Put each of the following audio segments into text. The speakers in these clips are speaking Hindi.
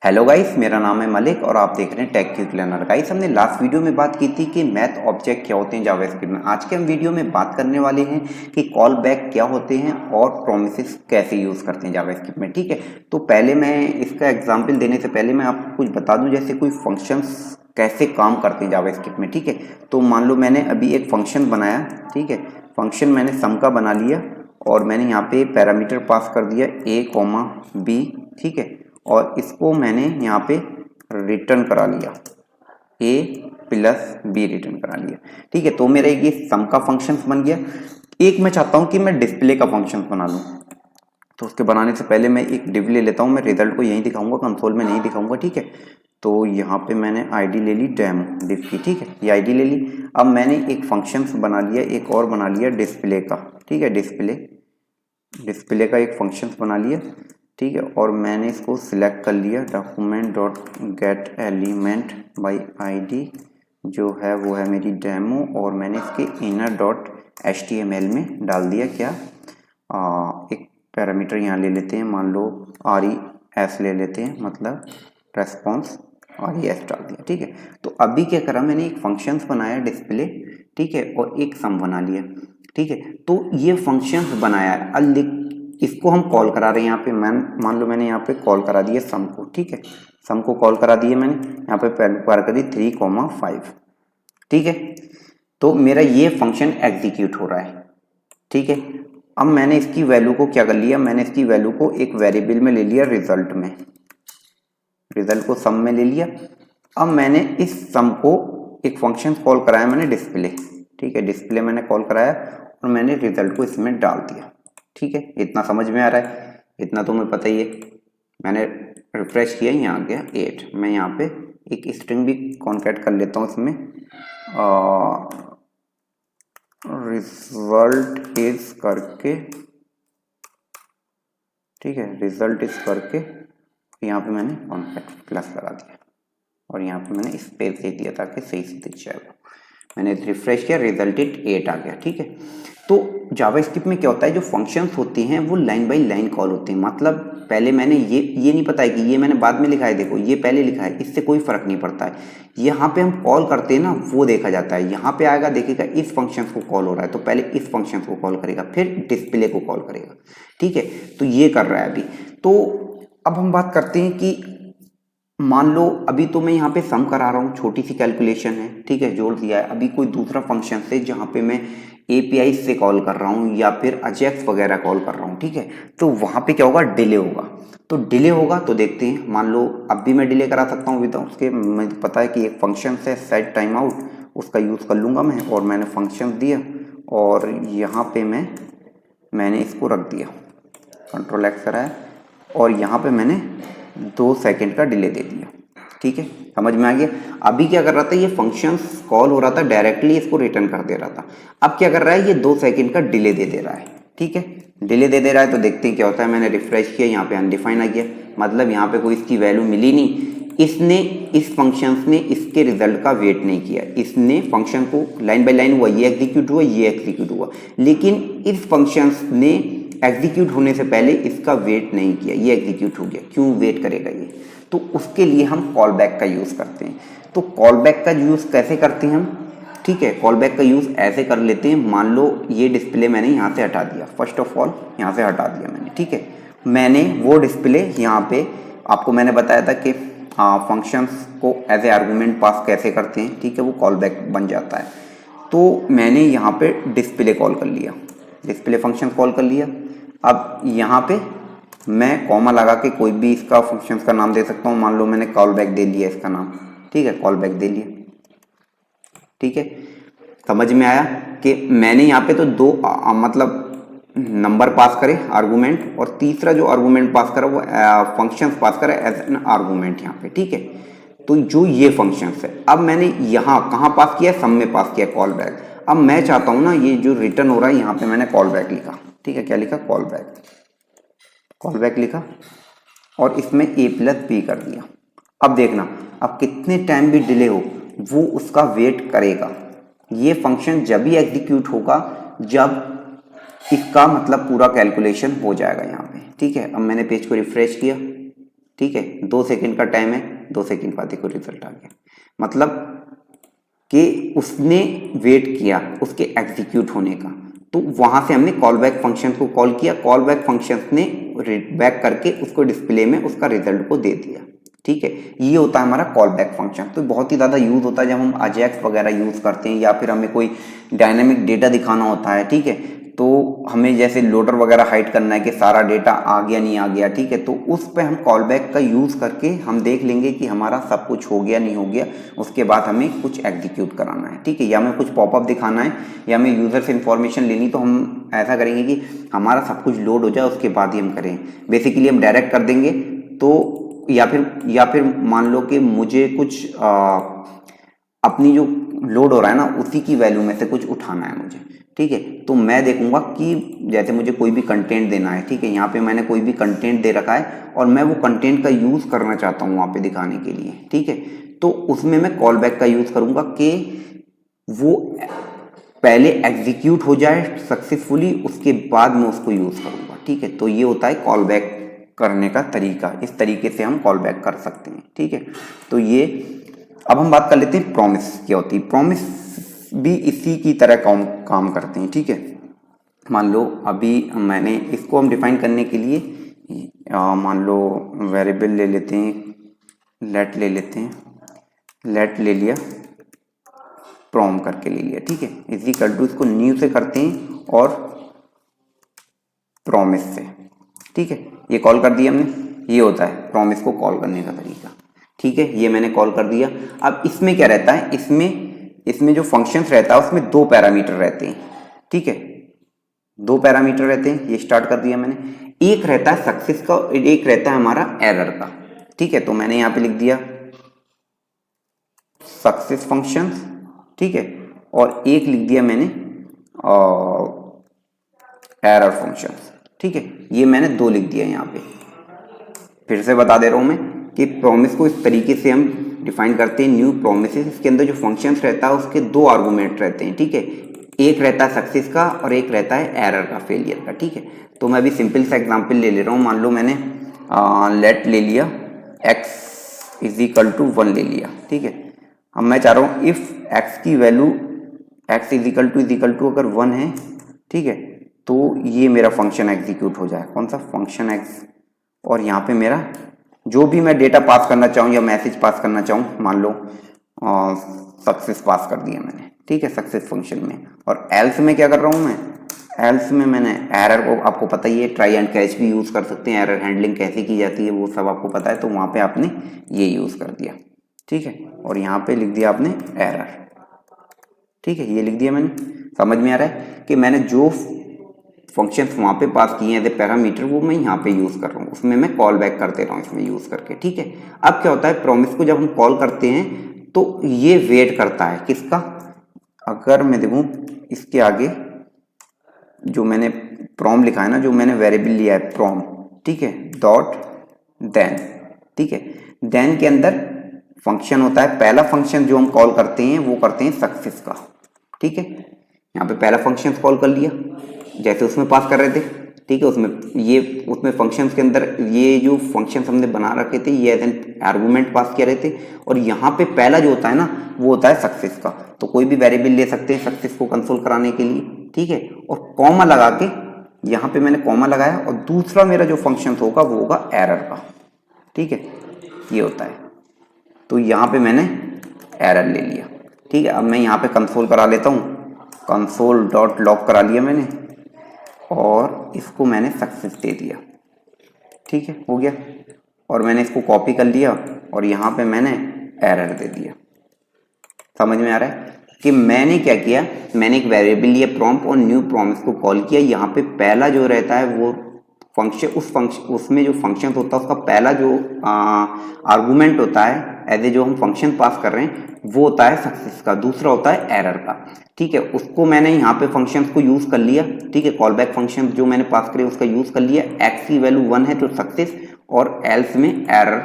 हेलो गाइस, मेरा नाम है मलिक और आप देख रहे हैं टेक क्विक लर्नर। गाइस, हमने लास्ट वीडियो में बात की थी कि मैथ ऑब्जेक्ट क्या होते हैं जावास्क्रिप्ट में। आज के हम वीडियो में बात करने वाले हैं कि कॉल बैक क्या होते हैं और प्रोमिसेस कैसे यूज करते हैं जावास्क्रिप्ट में। ठीक है, तो पहले मैं इसका एग्जांपल देने से पहले मैं आपको कुछ बता दूं, जैसे कोई फंक्शंस कैसे काम करते हैं जावास्क्रिप्ट में। ठीक है, तो मान लो मैंने अभी एक फंक्शन बनाया। ठीक है, फंक्शन मैंने सम का बना लिया और मैंने यहाँ पे पैरामीटर पास कर दिया a, b। ठीक है, और इसको मैंने यहाँ पे रिटर्न करा लिया a प्लस बी रिटर्न करा लिया। ठीक है, तो मेरा ये सम का फंक्शन बन गया। एक मैं चाहता हूँ कि मैं डिस्प्ले का फंक्शन बना लूँ, तो उसके बनाने से पहले मैं एक डिव ले लेता हूँ। मैं रिजल्ट को यहीं दिखाऊंगा, कंसोल में नहीं दिखाऊंगा। ठीक है, तो यहाँ पे मैंने आईडी ले ली डेमो डिव की। ठीक है, ये आईडी ले ली। अब मैंने एक फंक्शन बना लिया, एक और बना लिया डिस्प्ले का। ठीक है, डिस्प्ले का एक फंक्शन बना लिया। ठीक है, और मैंने इसको सिलेक्ट कर लिया document dot gate element by ID, जो है वो है मेरी डेमो, और मैंने इसके इनर डॉट HTML में डाल दिया क्या एक पैरामीटर यहाँ ले लेते हैं, मान लो RES ले लेते हैं, मतलब रेस्पॉन्स RES डाल दिया। ठीक है, तो अभी क्या करा, मैंने एक फंक्शंस बनाया डिस्प्ले। ठीक है, और एक सम बना लिया। ठीक है, तो ये फंक्शंस बनाया है। अब इसको हम कॉल करा रहे हैं यहाँ पे। मान लो मैंने यहाँ पे कॉल करा दिया सम को। ठीक है, सम को कॉल करा दिया मैंने यहाँ पे पार कर दी 3,5। ठीक है, तो मेरा ये फंक्शन एग्जीक्यूट हो रहा है। ठीक है, अब मैंने इसकी वैल्यू को क्या कर लिया, मैंने इसकी वैल्यू को एक वेरिएबल में ले लिया, रिजल्ट में, रिजल्ट को सम में ले लिया। अब मैंने इस सम को एक फंक्शन कॉल कराया मैंने डिस्प्ले। ठीक है, डिस्प्ले मैंने कॉल कराया और मैंने रिजल्ट को इसमें डाल दिया। ठीक है, इतना समझ में आ रहा है, इतना तो मुझे पता ही है। मैंने रिफ्रेश किया, यहाँ आ गया 8। मैं यहाँ पे एक स्ट्रिंग भी कॉन्कैट कर लेता हूँ इसमें, रिजल्ट इज करके। ठीक है, रिजल्ट इज करके यहाँ पे मैंने कॉन्कैट प्लस लगा दिया और यहाँ पे मैंने स्पेस दे दिया ताकि सही से दिख जाए। मैंने रिफ्रेश किया, रिजल्टेड 8 आ गया। ठीक है, तो जावास्क्रिप्ट में क्या होता है, जो फंक्शंस होते हैं वो लाइन बाय लाइन कॉल होते हैं। मतलब पहले मैंने ये नहीं पता है कि ये मैंने बाद में लिखा है, देखो ये पहले लिखा है, इससे कोई फर्क नहीं पड़ता है। यहाँ पे हम कॉल करते हैं ना, वो देखा जाता है। यहाँ पे आएगा, देखिएगा इस फंक्शन को कॉल हो रहा है, तो पहले इस फंक्शन को कॉल करेगा, फिर डिस्प्ले को कॉल करेगा। ठीक है, तो ये कर रहा है अभी। तो अब हम बात करते हैं कि मान लो अभी तो मैं यहाँ पे सम करा रहा हूँ, छोटी सी कैलकुलेशन है। ठीक है, जोड़ दिया है। अभी कोई दूसरा फंक्शन से जहाँ पे मैं API से कॉल कर रहा हूँ या फिर अजेक्स वगैरह कॉल कर रहा हूँ। ठीक है, तो वहाँ पे क्या होगा, डिले होगा। तो डिले होगा तो देखते हैं, मान लो अब भी मैं डिले करा सकता हूँ विदाउट उसके। मुझे पता है कि एक फंक्शन से सेट टाइम आउट, उसका यूज़ कर लूँगा मैं, और मैंने फंक्शन दिया और यहाँ पे मैंने इसको रख दिया, Ctrl+X कराया और यहाँ पे मैंने 2 सेकंड का डिले दे दिया। ठीक है, समझ में आ गया। अभी क्या कर रहा था, ये फंक्शंस कॉल हो रहा था, डायरेक्टली इसको रिटर्न कर दे रहा था। अब क्या कर रहा है, ये 2 सेकंड का डिले दे दे रहा है। ठीक है, डिले दे दे रहा है, तो देखते हैं क्या होता है। मैंने रिफ्रेश किया, यहाँ पे अनडिफाइंड आ गया, मतलब यहाँ पे कोई इसकी वैल्यू मिली नहीं। इस फंक्शन ने इसके रिजल्ट का वेट नहीं किया। इसने फंक्शन को लाइन बाय लाइन हुआ, ये एग्जीक्यूट हुआ, ये एग्जीक्यूट हुआ, लेकिन इस फंक्शन ने एग्जीक्यूट होने से पहले इसका वेट नहीं किया, ये एग्जीक्यूट हो गया। क्यों वेट करेगा ये, तो उसके लिए हम कॉल बैक का यूज़ करते हैं। तो कॉल बैक का यूज़ कैसे करते हैं हम, ठीक है, कॉल बैक का यूज़ ऐसे कर लेते हैं। मान लो ये डिस्प्ले मैंने यहाँ से हटा दिया, फर्स्ट ऑफ ऑल यहाँ से हटा दिया मैंने। ठीक है, मैंने वो डिस्प्ले यहाँ पे आपको मैंने बताया था कि फंक्शंस को एज ए आर्गूमेंट पास कैसे करते हैं। ठीक है, वो कॉल बैक बन जाता है। तो मैंने यहाँ पे डिस्प्ले कॉल कर लिया, डिस्प्ले फंक्शन कॉल कर लिया। अब यहाँ पे मैं कॉमा लगा के कोई भी इसका फंक्शन का नाम दे सकता हूँ। मान लो मैंने कॉल बैक दे लिया इसका नाम। ठीक है, कॉल बैक दे लिया। ठीक है, समझ में आया कि मैंने यहाँ पे तो दो मतलब नंबर पास करे आर्गूमेंट, और तीसरा जो आर्गूमेंट पास करा वो फंक्शन पास करा एज एन आर्गूमेंट यहाँ पे। ठीक है, तो जो ये फंक्शन है, अब मैंने यहाँ कहाँ पास किया, सम में पास किया कॉल बैक। अब मैं चाहता हूँ ना, ये जो रिटर्न हो रहा है यहाँ पे मैंने कॉल बैक लिखा। ठीक है, क्या लिखा, कॉल बैक, कॉल बैक लिखा और इसमें A+B कर दिया। अब देखना, अब कितने टाइम भी डिले हो वो उसका वेट करेगा। ये फंक्शन जब भी एग्जीक्यूट होगा जब इसका मतलब पूरा कैलकुलेशन हो जाएगा यहाँ पे। ठीक है, अब मैंने पेज को रिफ्रेश किया, ठीक है, 2 सेकंड का टाइम है, 2 सेकंड बाद देखो रिजल्ट आ गया। मतलब कि उसने वेट किया उसके एग्जीक्यूट होने का, तो वहां से हमने कॉल बैक फंक्शन को कॉल किया, कॉल बैक फंक्शन ने बैक करके उसको डिस्प्ले में उसका रिजल्ट को दे दिया। ठीक है, ये होता है हमारा कॉल बैक फंक्शन। तो बहुत ही ज़्यादा यूज होता है जब हम अजैक्स वगैरह यूज़ करते हैं या फिर हमें कोई डायनेमिक डेटा दिखाना होता है। ठीक है, तो हमें जैसे लोडर वगैरह हाइड करना है कि सारा डेटा आ गया नहीं आ गया। ठीक है, तो उस पर हम कॉल बैक का यूज़ करके हम देख लेंगे कि हमारा सब कुछ हो गया नहीं हो गया, उसके बाद हमें कुछ एग्जीक्यूट कराना है। ठीक है, या हमें कुछ पॉपअप दिखाना है या हमें यूज़र से इन्फॉर्मेशन लेनी, तो हम ऐसा करेंगे कि हमारा सब कुछ लोड हो जाए उसके बाद ही हम करें। बेसिकली हम डायरेक्ट कर देंगे, तो या फिर मान लो कि मुझे कुछ अपनी जो लोड हो रहा है ना उसी की वैल्यू में से कुछ उठाना है मुझे। ठीक है, तो मैं देखूंगा कि जैसे मुझे कोई भी कंटेंट देना है। ठीक है, यहाँ पे मैंने कोई भी कंटेंट दे रखा है और मैं वो कंटेंट का यूज़ करना चाहता हूँ वहाँ पे दिखाने के लिए। ठीक है, तो उसमें मैं कॉल बैक का यूज़ करूँगा कि वो पहले एग्जीक्यूट हो जाए सक्सेसफुली, उसके बाद मैं उसको यूज़ करूँगा। ठीक है, तो ये होता है कॉल बैक करने का तरीका। इस तरीके से हम कॉल बैक कर सकते हैं। ठीक है, तो ये अब हम बात कर लेते हैं प्रॉमिस क्या होती है। प्रॉमिस भी इसी की तरह काम करते हैं। ठीक है, मान लो अभी मैंने इसको हम डिफाइन करने के लिए मान लो वेरिएबल ले लेते हैं, लेट ले लेते हैं, लेट ले लिया, प्रॉम करके ले लिया। ठीक है, इज इक्वल टू इसको न्यू से करते हैं और प्रॉमिस से। ठीक है, ये कॉल कर दिया हमने, ये होता है प्रॉमिस को कॉल करने का तरीका। ठीक है, ये मैंने कॉल कर दिया। अब इसमें क्या रहता है, इसमें जो फंक्शंस रहता है उसमें 2 पैरामीटर रहते हैं। ठीक है, 2 पैरामीटर रहते हैं, ये स्टार्ट कर दिया मैंने। एक रहता है सक्सेस का, एक रहता है हमारा एरर का। ठीक है, तो मैंने यहाँ पे लिख दिया सक्सेस फंक्शन। ठीक है, और एक लिख दिया मैंने एरर फंक्शन। ठीक है, ये मैंने 2 लिख दिया यहाँ पे। फिर से बता दे रहा हूँ मैं कि प्रॉमिस को इस तरीके से हम डिफाइन करते हैं न्यू प्रोमिसेस। इसके अंदर जो फंक्शंस रहता है उसके 2 आर्गुमेंट रहते हैं। ठीक है, एक रहता है सक्सेस का और एक रहता है एरर का, फेलियर का। ठीक है, तो मैं अभी सिंपल सा एग्जांपल ले ले रहा हूँ। मान लो मैंने लेट ले लिया x इज इक्वल टू 1 ले लिया। ठीक है, अब मैं चाह रहा हूँ इफ x की value x is equal to अगर 1 है, ठीक है, तो ये मेरा फंक्शन एग्जीक्यूट हो जाए। कौन सा फंक्शन x, और यहाँ पे मेरा जो भी मैं डेटा पास करना चाहूँ या मैसेज पास करना चाहूँ, मान लो सक्सेस पास कर दिया मैंने। ठीक है, सक्सेस फंक्शन में। और एल्स में क्या कर रहा हूँ मैं, एल्स में मैंने एरर को, आपको पता ही है ट्राई एंड कैच भी यूज़ कर सकते हैं, एरर हैंडलिंग कैसे की जाती है वो सब आपको पता है, तो वहाँ पे आपने ये यूज़ कर दिया। ठीक है, और यहाँ पे लिख दिया आपने एरर। ठीक है, ये लिख दिया मैंने। समझ में आ रहा है कि मैंने जो फंक्शंस वहाँ पे पास किए हैं एज ए पैरामीटर वो मैं यहाँ पे यूज़ कर रहा हूँ, उसमें मैं कॉल बैक करते रहा हूँ इसमें यूज़ करके। ठीक है, अब क्या होता है, प्रॉमिस को जब हम कॉल करते हैं तो ये वेट करता है किसका, अगर मैं देखूँ इसके आगे जो मैंने प्रॉम लिखा है ना, जो मैंने वेरिएबल लिया है प्रॉम, ठीक है, डॉट देन। ठीक है, देन के अंदर फंक्शन होता है, पहला फंक्शन जो हम कॉल करते हैं वो करते हैं सक्सेस का। ठीक है, यहाँ पे पहला फंक्शन कॉल कर लिया जैसे उसमें पास कर रहे थे। ठीक है, उसमें फंक्शंस के अंदर ये जो फंक्शंस हमने बना रखे थे ये एज एन आर्गुमेंट पास किया रहे थे, और यहाँ पे पहला जो होता है ना वो होता है सक्सेस का। तो कोई भी वेरिएबल ले सकते हैं सक्सेस को कंसोल कराने के लिए। ठीक है, और कॉमा लगा के यहाँ पे मैंने कॉमा लगाया, और दूसरा मेरा जो फंक्शन होगा वो होगा एरर का। ठीक है, ये होता है, तो यहाँ पे मैंने एरर ले लिया। ठीक है, अब मैं यहाँ पे कंसोल करा लेता हूँ, कंसोल डॉट लॉग करा लिया मैंने, और इसको मैंने सक्सेस दे दिया। ठीक है, हो गया, और मैंने इसको कॉपी कर लिया और यहाँ पे मैंने एरर दे दिया। समझ में आ रहा है कि मैंने क्या किया, मैंने एक वेरिएबल लिया प्रॉम्प्ट और न्यू प्रॉमिस को कॉल किया। यहाँ पे पहला जो रहता है वो फंक्शन, उसमें जो फंक्शन होता है उसका पहला जो आर्गुमेंट होता है एज ए जो हम फंक्शन पास कर रहे हैं वो होता है सक्सेस का, दूसरा होता है एरर का। ठीक है, उसको मैंने यहाँ पे फंक्शंस को यूज़ कर लिया। ठीक है, कॉल बैक फंक्शन जो मैंने पास करे उसका यूज़ कर लिया। एक्स की वैल्यू 1 है तो सक्सेस, और एल्स में एरर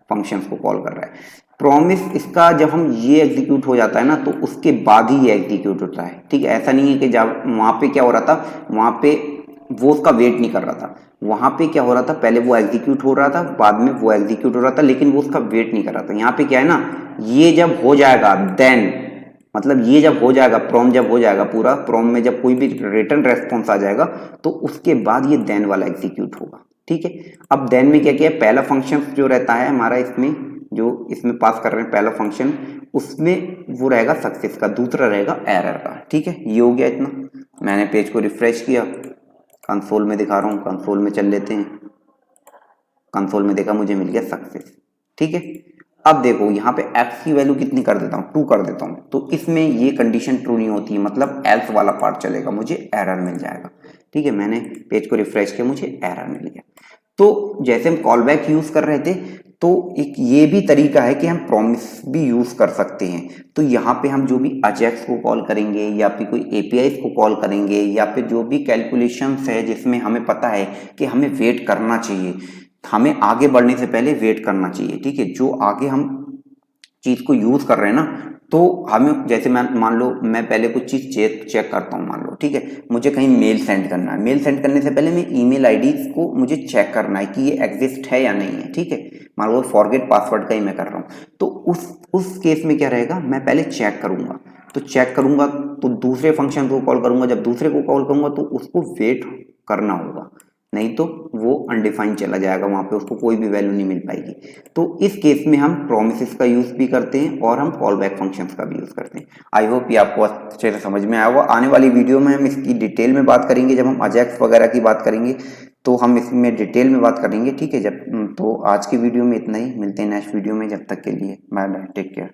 फंक्शंस को कॉल कर रहा है। प्रॉमिस इसका जब हम ये एग्जीक्यूट हो जाता है ना तो उसके बाद ही ये एग्जीक्यूट होता है। ठीक है, ऐसा नहीं है कि जब वहाँ पे क्या हो रहा था, वहाँ पे वो उसका वेट नहीं कर रहा था। वहां पे क्या हो रहा था, पहले वो एग्जीक्यूट हो रहा था, बाद में वो एग्जीक्यूट हो रहा था, लेकिन वो उसका वेट नहीं कर रहा था। यहाँ पे क्या है ना, ये जब हो जाएगा देन, मतलब ये जब हो जाएगा, प्रॉम जब हो जाएगा पूरा, प्रॉम में जब कोई भी रिटर्न रेस्पॉन्स आ जाएगा तो उसके बाद ये देन वाला एग्जीक्यूट होगा। ठीक है, अब देन में क्या किया, पहला फंक्शन जो रहता है हमारा इसमें, जो इसमें पास कर रहे हैं पहला फंक्शन, उसमें वो रहेगा सक्सेस का, दूसरा रहेगा एरर का। ठीक है, ये हो गया इतना। मैंने पेज को रिफ्रेश किया, कंसोल में दिखा रहा हूँ, कंसोल में चल लेते हैं। कंसोल में देखा, मुझे मिल गया सक्सेस। ठीक है, अब देखो यहाँ पे x की वैल्यू कितनी कर देता हूँ, 2 कर देता हूँ, तो इसमें ये कंडीशन ट्रू नहीं होती है, मतलब एल्स वाला पार्ट चलेगा, मुझे एरर मिल जाएगा। ठीक है, मैंने पेज को रिफ्रेश किया, मुझे एरर मिल गया। तो जैसे हम कॉल बैक यूज कर रहे थे, तो एक ये भी तरीका है कि हम प्रॉमिस भी यूज कर सकते हैं। तो यहाँ पे हम जो भी अजैक्स को कॉल करेंगे या फिर कोई एपीआई को कॉल करेंगे या फिर जो भी कैलकुलेशंस है जिसमें हमें पता है कि हमें वेट करना चाहिए, हमें आगे बढ़ने से पहले वेट करना चाहिए। ठीक है, जो आगे हम चीज को यूज कर रहे हैं ना, तो हमें जैसे मैं मान लो मैं पहले कुछ चीज चेक करता हूँ, मान लो ठीक है, मुझे कहीं मेल सेंड करना है, मेल सेंड करने से पहले मैं ईमेल आईडीज को मुझे चेक करना है कि ये एग्जिस्ट है या नहीं है। ठीक है, मान लो फॉरगेट पासवर्ड का ही मैं कर रहा हूँ, तो उस केस में क्या रहेगा, मैं पहले चेक करूंगा। तो चेक करूंगा तो दूसरे फंक्शन को कॉल करूंगा, जब दूसरे को कॉल करूंगा तो उसको वेट करना होगा, नहीं तो वो अनडिफाइंड चला जाएगा, वहां पे उसको कोई भी वैल्यू नहीं मिल पाएगी। तो इस केस में हम प्रोमिसेस का यूज भी करते हैं और हम कॉल बैक फंक्शंस का भी यूज करते हैं। आई होप ये आपको अच्छे से समझ में आया होगा। आने वाली वीडियो में हम इसकी डिटेल में बात करेंगे, जब हम अजैक्स वगैरह की बात करेंगे तो हम इसमें डिटेल में बात करेंगे। ठीक है, जब तो आज की वीडियो में इतना ही, मिलते हैं नेक्स्ट वीडियो में, जब तक के लिए बाय बाय, टेक केयर।